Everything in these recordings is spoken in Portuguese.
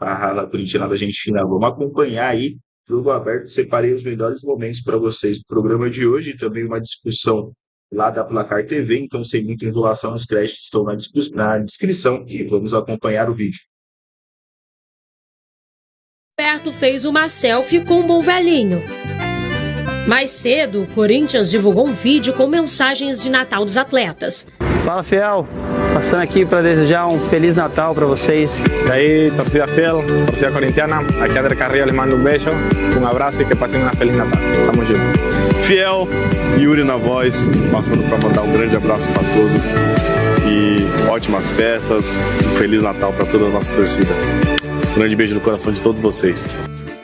a Rala Corintiana da gente fina. Vamos acompanhar aí, jogo aberto. Separei os melhores momentos para vocês do programa de hoje, e também uma discussão lá da Placar TV, então sem muita enrolação, os créditos estão na descrição e vamos acompanhar o vídeo. Roberto fez uma selfie com um bom velhinho. Mais cedo, o Corinthians divulgou um vídeo com mensagens de Natal dos atletas. Fala, Fiel. Passando aqui para desejar um Feliz Natal para vocês. E aí, torcida Fiel, torcida corintiana, aqui André Carrillo les mando um beijo, um abraço e que passem uma Feliz Natal. Tamo junto. Fiel, Yuri na voz, passando para mandar um grande abraço para todos e ótimas festas, um Feliz Natal para toda a nossa torcida. Um grande beijo no coração de todos vocês.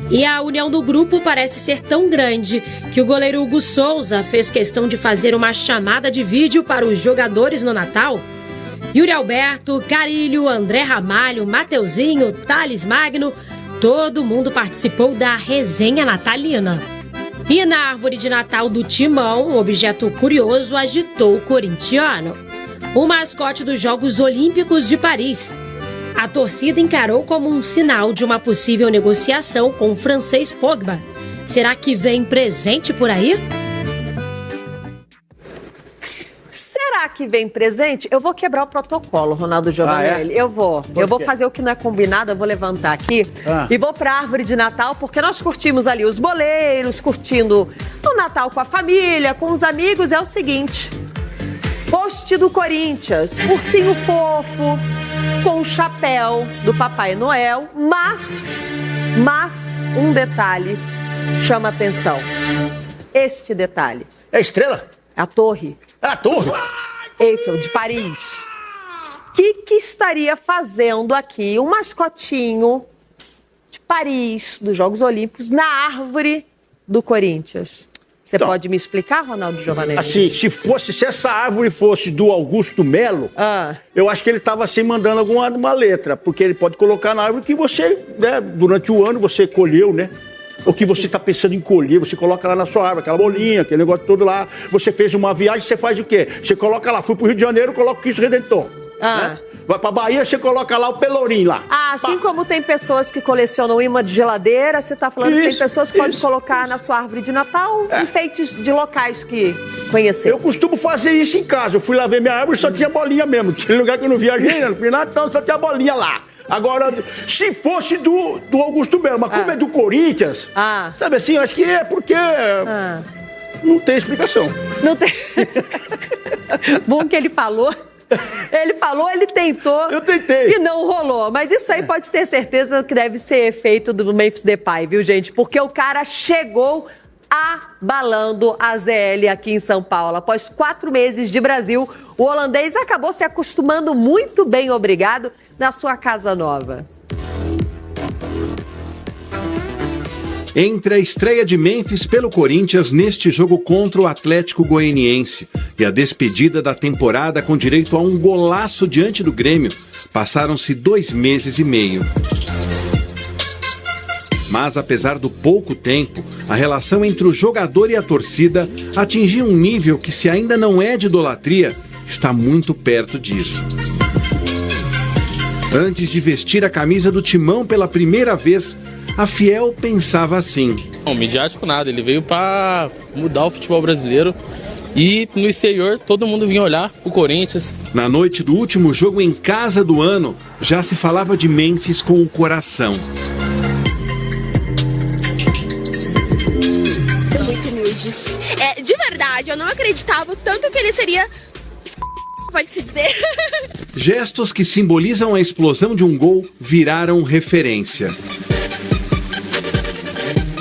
E a união do grupo parece ser tão grande que o goleiro Hugo Souza fez questão de fazer uma chamada de vídeo para os jogadores no Natal. Yuri Alberto, Carilho, André Ramalho, Mateuzinho, Thales Magno, todo mundo participou da resenha natalina. E na árvore de Natal do Timão, um objeto curioso agitou o corintiano. O mascote dos Jogos Olímpicos de Paris. A torcida encarou como um sinal de uma possível negociação com o francês Pogba. Será que vem presente por aí? Será que vem presente? Eu vou quebrar o protocolo, Ronaldo Giovanelli. Eu vou fazer o que não é combinado, eu vou levantar aqui e vou para a árvore de Natal, porque nós curtimos ali os boleiros, curtindo o Natal com a família, com os amigos. É o seguinte, post do Corinthians, ursinho fofo, com o chapéu do Papai Noel, mas um detalhe chama atenção. Este detalhe. É a estrela? A torre. A torre? Eiffel, de Paris. O que estaria fazendo aqui um mascotinho de Paris, dos Jogos Olímpicos, na árvore do Corinthians? Você pode me explicar, Ronaldo Giovanelli? Assim, se essa árvore fosse do Augusto Melo, eu acho que ele estava assim mandando uma letra, porque ele pode colocar na árvore que você, né, durante o ano você colheu, né? O que você está pensando em colher, você coloca lá na sua árvore, aquela bolinha, aquele negócio todo lá. Você fez uma viagem, você faz o quê? Você coloca lá, fui pro Rio de Janeiro, coloca o Cristo Redentor. Né? Vai pra Bahia, você coloca lá o Pelourinho lá. Assim como tem pessoas que colecionam imã de geladeira, você tá falando que tem pessoas que podem colocar na sua árvore de Natal enfeites de locais que conheceu. Eu costumo fazer isso em casa. Eu fui lá ver minha árvore e só tinha bolinha mesmo. Tinha lugar que eu não viajei, né? No final, então só tinha bolinha lá. Agora, se fosse do Augusto Melo, mas como é do Corinthians, sabe assim, acho que é porque não tem explicação. Não tem. Bom que ele falou. Ele tentou. Eu tentei. E não rolou. Mas isso aí pode ter certeza que deve ser efeito do Memphis Depay, viu, gente? Porque o cara chegou abalando a ZL aqui em São Paulo. Após 4 meses de Brasil, o holandês acabou se acostumando muito bem, obrigado, na sua casa nova. Entre a estreia de Memphis pelo Corinthians neste jogo contra o Atlético Goianiense e a despedida da temporada com direito a um golaço diante do Grêmio, passaram-se 2 meses e meio. Mas, apesar do pouco tempo, a relação entre o jogador e a torcida atingiu um nível que, se ainda não é de idolatria, está muito perto disso. Antes de vestir a camisa do Timão pela primeira vez, a Fiel pensava assim. Não, midiático nada, ele veio para mudar o futebol brasileiro e no exterior todo mundo vinha olhar o Corinthians. Na noite do último jogo em casa do ano, já se falava de Memphis com o coração. Muito humilde. De verdade, eu não acreditava o tanto que ele seria... Pode-se dizer. Gestos que simbolizam a explosão de um gol viraram referência.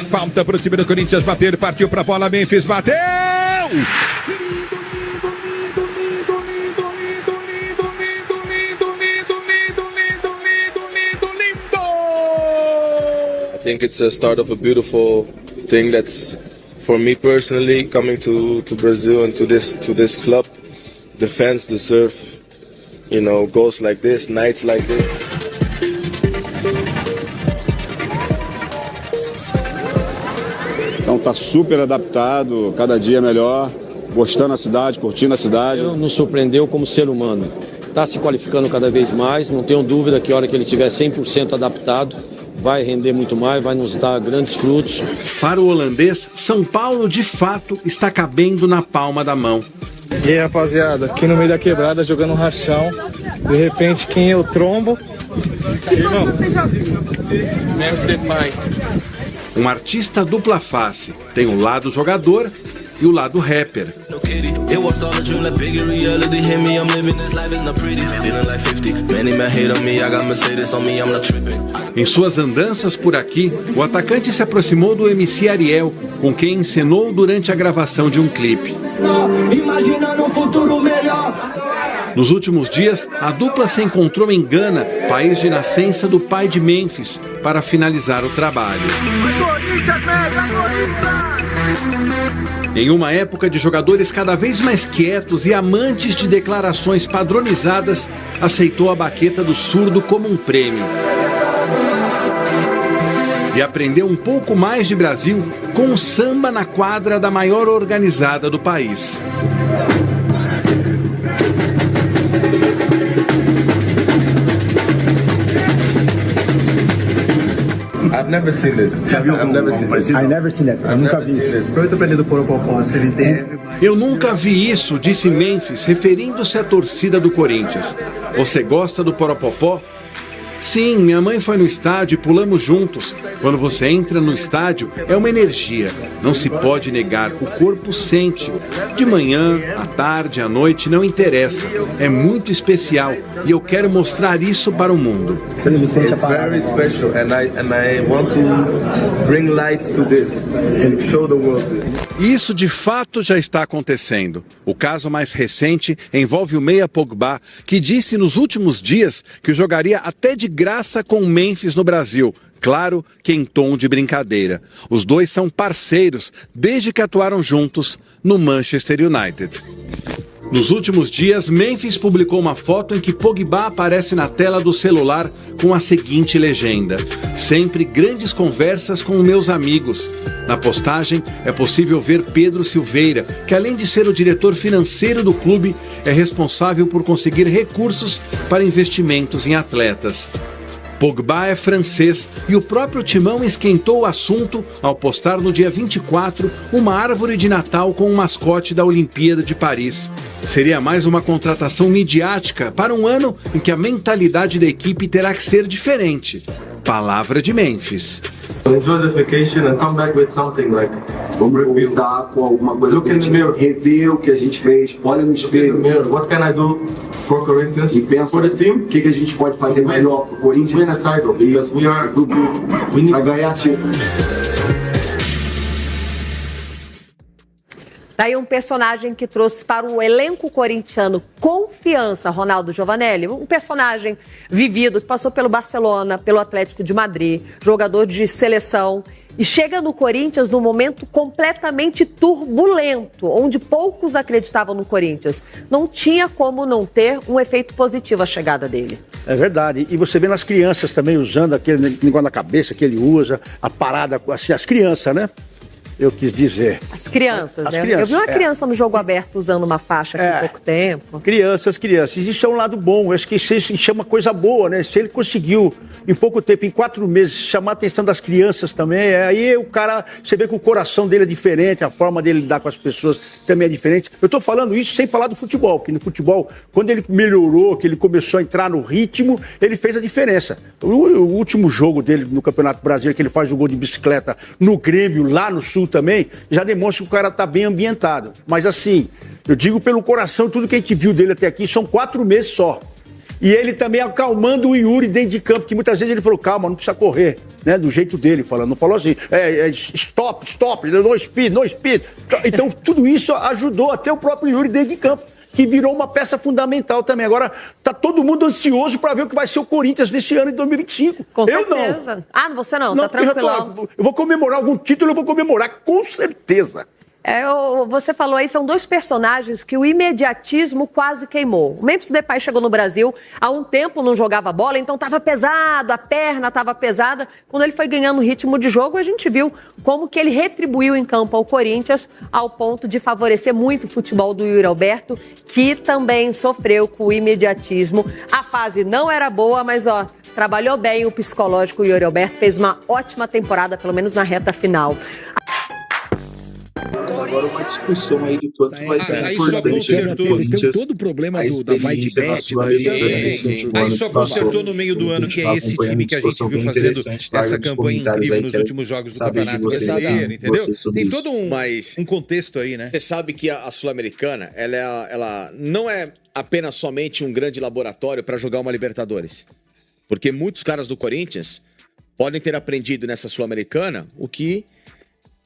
Falta para o time do Corinthians bater, partiu para a bola, Memphis bateu! I think it's a start of a beautiful thing that's, for me personally, coming to Brazil and to this club. The fans deserve, goals like this, nights like this. Então tá super adaptado, cada dia melhor, gostando da cidade, curtindo a cidade. Nos surpreendeu como ser humano. está se qualificando cada vez mais, não tenho dúvida que a hora que ele estiver 100% adaptado, vai render muito mais, vai nos dar grandes frutos. Para o holandês, São Paulo de fato está cabendo na palma da mão. E aí, rapaziada, aqui no meio da quebrada, jogando um rachão, de repente quem eu trombo? Irmão, um artista dupla face, tem o lado jogador e o lado rapper. Em suas andanças por aqui, o atacante se aproximou do MC Ariel, com quem encenou durante a gravação de um clipe. Imaginando um futuro melhor. Nos últimos dias, a dupla se encontrou em Gana, país de nascença do pai de Memphis, para finalizar o trabalho. Em uma época de jogadores cada vez mais quietos e amantes de declarações padronizadas, aceitou a baqueta do surdo como um prêmio. E aprendeu um pouco mais de Brasil com o samba na quadra da maior organizada do país. I've never seen this. Já viu algum parecido? I never seen that. Eu nunca vi isso. Eu tô aprendendo por Poropopó, se ele teve. Eu nunca vi isso, disse Memphis, referindo-se à torcida do Corinthians. Você gosta do Poropopó? Sim, minha mãe foi no estádio e pulamos juntos. Quando você entra no estádio, é uma energia. Não se pode negar, o corpo sente. De manhã, à tarde, à noite, não interessa. É muito especial e eu quero mostrar isso para o mundo. It's very special and I want to bring light to this and show the world this. Isso de fato já está acontecendo. O caso mais recente envolve o meia Pogba, que disse nos últimos dias que jogaria até de graça com o Memphis no Brasil. Claro que em tom de brincadeira. Os dois são parceiros desde que atuaram juntos no Manchester United. Nos últimos dias, Memphis publicou uma foto em que Pogba aparece na tela do celular com a seguinte legenda: sempre grandes conversas com meus amigos. Na postagem é possível ver Pedro Silveira, que além de ser o diretor financeiro do clube, é responsável por conseguir recursos para investimentos em atletas. Pogba é francês e o próprio Timão esquentou o assunto ao postar no dia 24 uma árvore de Natal com o mascote da Olimpíada de Paris. Seria mais uma contratação midiática para um ano em que a mentalidade da equipe terá que ser diferente. Palavra de Memphis. Enjoy the vacation and come back with something like. Vamos voltar com alguma coisa. Look in the mirror. Rever o que a gente fez. Olha no espelho. What can I do for Corinthians? E pensa for the team. O que a gente pode fazer melhor pro Corinthians? Win a title because we are good. We need to ganhar título. Daí um personagem que trouxe para o elenco corintiano confiança, Ronaldo Giovanelli. Um personagem vivido, que passou pelo Barcelona, pelo Atlético de Madrid, jogador de seleção. E chega no Corinthians num momento completamente turbulento, onde poucos acreditavam no Corinthians. Não tinha como não ter um efeito positivo a chegada dele. É verdade. E você vê nas crianças também usando aquele negócio na cabeça que ele usa, a parada, assim, as crianças, né? Eu quis dizer. As crianças, as né? Crianças, eu vi uma criança no jogo aberto usando uma faixa há pouco tempo. Crianças. Isso é um lado bom. Eu acho que isso chama coisa boa, né? Se ele conseguiu, em pouco tempo, em 4 meses, chamar a atenção das crianças também, aí o cara, você vê que o coração dele é diferente, a forma dele lidar com as pessoas também é diferente. Eu tô falando isso sem falar do futebol, que no futebol, quando ele melhorou, que ele começou a entrar no ritmo, ele fez a diferença. O último jogo dele no Campeonato Brasileiro, que ele faz o gol de bicicleta no Grêmio, lá no Sul também, já demonstra que o cara tá bem ambientado. Mas assim, eu digo pelo coração, tudo que a gente viu dele até aqui, são 4 meses só. E ele também acalmando o Yuri dentro de campo, que muitas vezes ele falou, calma, não precisa correr, né? Do jeito dele, falando. Não falou assim, stop, no speed. Então, tudo isso ajudou até o próprio Yuri dentro de campo, que virou uma peça fundamental também. Agora, tá todo mundo ansioso para ver o que vai ser o Corinthians nesse ano de 2025. Com eu certeza. Não. Ah, você não, tá tranquilão. Eu vou comemorar algum título, eu vou comemorar, com certeza. Você falou aí, são dois personagens que o imediatismo quase queimou. O Memphis Depay chegou no Brasil, há um tempo não jogava bola, então estava pesado, a perna estava pesada. Quando ele foi ganhando ritmo de jogo, a gente viu como que ele retribuiu em campo ao Corinthians, ao ponto de favorecer muito o futebol do Yuri Alberto, que também sofreu com o imediatismo. A fase não era boa, mas trabalhou bem o psicológico. O Yuri Alberto fez uma ótima temporada, pelo menos na reta final. Agora uma discussão aí do quanto vai ser importante o Corinthians. Todo o problema da vai de bet, aí só consertou no meio do ano, que é esse time que a gente viu fazendo essa campanha incrível nos últimos jogos do Campeonato Brasileiro, entendeu? Tem todo um contexto aí, né? Você sabe que a Sul-Americana, ela não é apenas somente um grande laboratório para jogar uma Libertadores. Porque muitos caras do Corinthians podem ter aprendido nessa Sul-Americana o que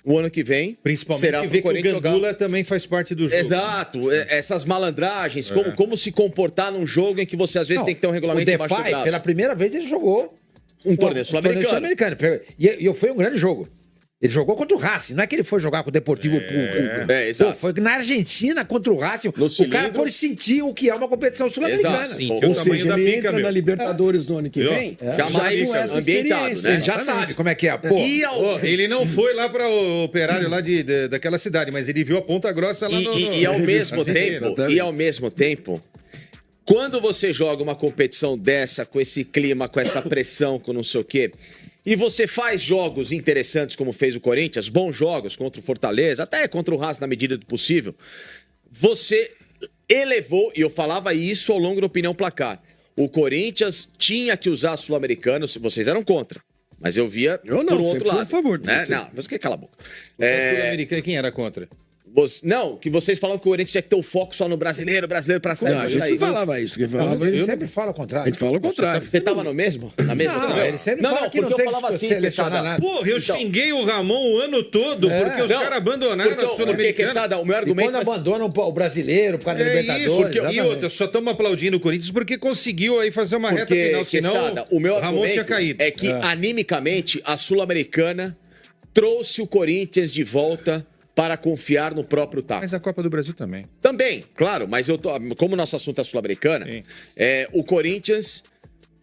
o ano que vem principalmente será ver que o Gandula também faz parte do jogo. Exato, essas malandragens, como se comportar num jogo em que você às vezes tem que ter um regulamento embaixo do braço. Pela primeira vez ele jogou um torneio sul-americano. E foi um grande jogo. Ele jogou contra o Racing, não é que ele foi jogar com o Deportivo Público. Exato. Foi na Argentina contra o Racing. O cara pode sentir o que é uma competição sul-americana. Ou seja, ele entra na Libertadores no ano que vem, jamais ambientado, né? Ele já sabe como é que é. Ele não foi lá para o operário lá daquela cidade, mas ele viu a Ponta Grossa lá E ao mesmo tempo, quando você joga uma competição dessa, com esse clima, com essa pressão, com não sei o quê, e você faz jogos interessantes como fez o Corinthians, bons jogos contra o Fortaleza, até contra o Racing na medida do possível, você elevou, e eu falava isso ao longo da Opinião Placar, o Corinthians tinha que usar sul-americanos, vocês eram contra, mas eu via por um outro lado. Por favor, né? Não, mas cala a boca. Sul-americano, quem era contra? Não, que vocês falam que o Corinthians tinha que ter o foco só no brasileiro pra sair. Não, a gente falava isso. Ele sempre fala o contrário. A gente fala o contrário. Você tava no mesmo? Na mesma? Não, ele sempre fala que não tem que selecionar nada. Porra, eu xinguei o Ramon o ano todo porque os caras abandonaram a Sul-Americana. O meu argumento... E quando abandonam o brasileiro por causa da Libertadores... E outra, só estamos aplaudindo o Corinthians porque conseguiu aí fazer uma reta final, senão o Ramon tinha caído. É que, animicamente, a Sul-Americana trouxe o Corinthians de volta para confiar no próprio taco. Mas a Copa do Brasil também. Também, claro, mas como o nosso assunto é Sul-Americana, o Corinthians...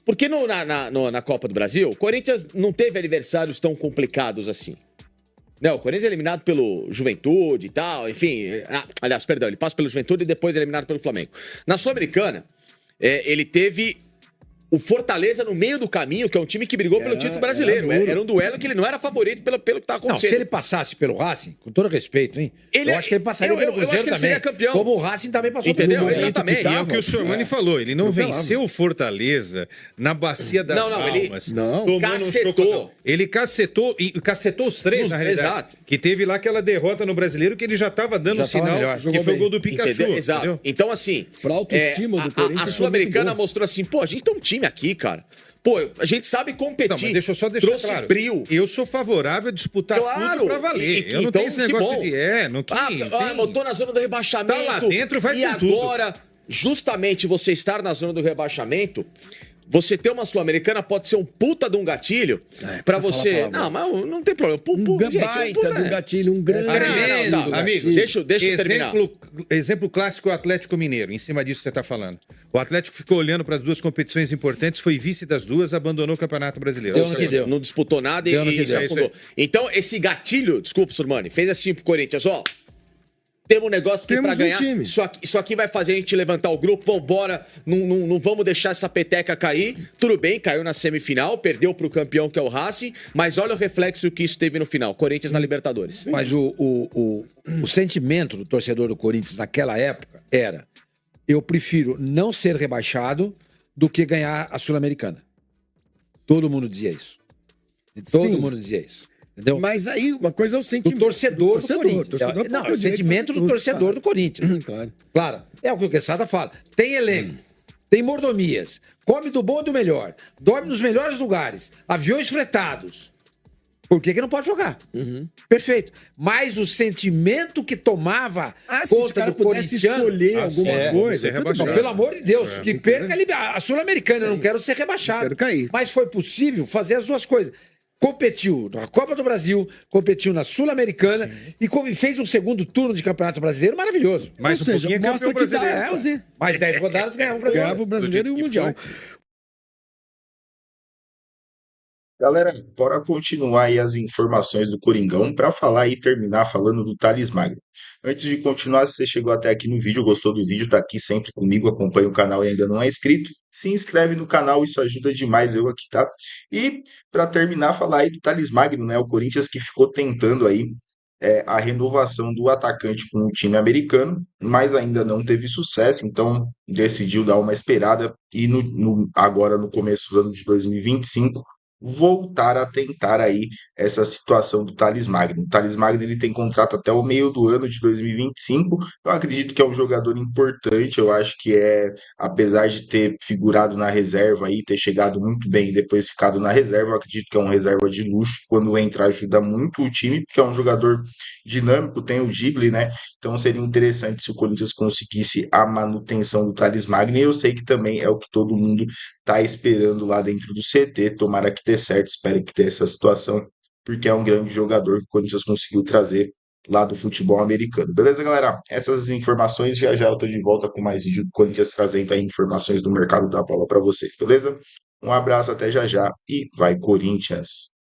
Porque na Copa do Brasil, o Corinthians não teve adversários tão complicados assim. Não, o Corinthians é eliminado pelo Juventude e tal, enfim... aliás, perdão, ele passa pelo Juventude e depois é eliminado pelo Flamengo. Na Sul-Americana, ele teve... o Fortaleza no meio do caminho, que é um time que brigou pelo título brasileiro. Era um duelo que ele não era favorito pelo que estava acontecendo. Não, se ele passasse pelo Racing, com todo respeito, hein? Eu acho que ele passaria pelo Cruzeiro também. Seria campeão. Como o Racing também passou pelo Cruzeiro. Exatamente. E é o que o Sormani falou. Ele não venceu o Fortaleza na Bacia das Almas. Ele cacetou. Ele cacetou os três, na realidade. Exato. Que teve lá aquela derrota no Brasileiro que ele já estava dando sinal, que foi o gol do Pikachu. Exato. Entendeu? Então, assim, pra autoestima do Corinthians, a Sul-Americana mostrou assim, pô, a gente tem um time aqui, cara. Pô, a gente sabe competir. Não, mas deixa eu só deixar trouxe claro. Brio. Eu sou favorável a disputar tudo pra valer. Eu não tenho esse negócio de... botou na zona do rebaixamento. Tá lá dentro, vai com tudo. E agora, justamente você estar na zona do rebaixamento, você ter uma Sul-Americana pode ser um puta de um gatilho pra você... Não, mas não tem problema. Baita de um gatilho, um grande... Amigo, deixa eu terminar. Exemplo clássico, o Atlético Mineiro, em cima disso que você tá falando. O Atlético ficou olhando para as duas competições importantes, foi vice das duas, abandonou o Campeonato Brasileiro. Não disputou nada e se afundou. Então, esse gatilho, desculpa, Sormani, fez assim pro Corinthians, temos um negócio aqui pra ganhar. Isso aqui vai fazer a gente levantar o grupo, vambora, não vamos deixar essa peteca cair. Tudo bem, caiu na semifinal, perdeu pro campeão que é o Racing, mas olha o reflexo que isso teve no final, Corinthians na Libertadores. Mas o sentimento do torcedor do Corinthians naquela época era: eu prefiro não ser rebaixado do que ganhar a Sul-Americana. Todo mundo dizia isso. Todo mundo dizia isso. Entendeu? Mas aí, uma coisa é o sentimento do torcedor do Corinthians. É o sentimento do torcedor do Corinthians. Claro. É o que o Quesada fala. Tem elenco, tem mordomias, come do bom e do melhor, dorme nos melhores lugares, aviões fretados. Por que não pode jogar? Perfeito. Mas o sentimento que tomava conta do corintiano... escolher alguma coisa... Pelo amor de Deus, que perca a Sul-Americana. Eu não quero ser rebaixado. Quero cair. Mas foi possível fazer as duas coisas. competiu na Copa do Brasil, competiu na Sul-Americana e fez um segundo turno de Campeonato Brasileiro maravilhoso. Mais um pouquinho é campeão brasileiro. Mais 10 rodadas ganhava o brasileiro. Ganhava o brasileiro e o mundial. Galera, bora continuar aí as informações do Coringão para falar e terminar falando do Thales Magno. Antes de continuar, se você chegou até aqui no vídeo, gostou do vídeo, tá aqui sempre comigo, acompanha o canal e ainda não é inscrito, se inscreve no canal, isso ajuda demais eu aqui, tá? E para terminar, falar aí do Thales Magno, né? O Corinthians que ficou tentando aí a renovação do atacante com o time americano, mas ainda não teve sucesso, então decidiu dar uma esperada e agora no começo do ano de 2025 voltar a tentar aí essa situação do Thales Magno. O Thales Magno ele tem contrato até o meio do ano de 2025. Eu acredito que é um jogador importante. Eu acho que apesar de ter figurado na reserva aí, ter chegado muito bem e depois ficado na reserva, eu acredito que é um reserva de luxo. Quando entra, ajuda muito o time, porque é um jogador dinâmico, tem o drible, né? Então seria interessante se o Corinthians conseguisse a manutenção do Thales Magno. E eu sei que também é o que todo mundo tá esperando lá dentro do CT, tomara que dê certo, espero que dê essa situação, porque é um grande jogador que o Corinthians conseguiu trazer lá do futebol americano. Beleza, galera? Essas informações, já eu tô de volta com mais vídeo do Corinthians trazendo aí informações do mercado da bola para vocês, beleza? Um abraço, até já e vai Corinthians!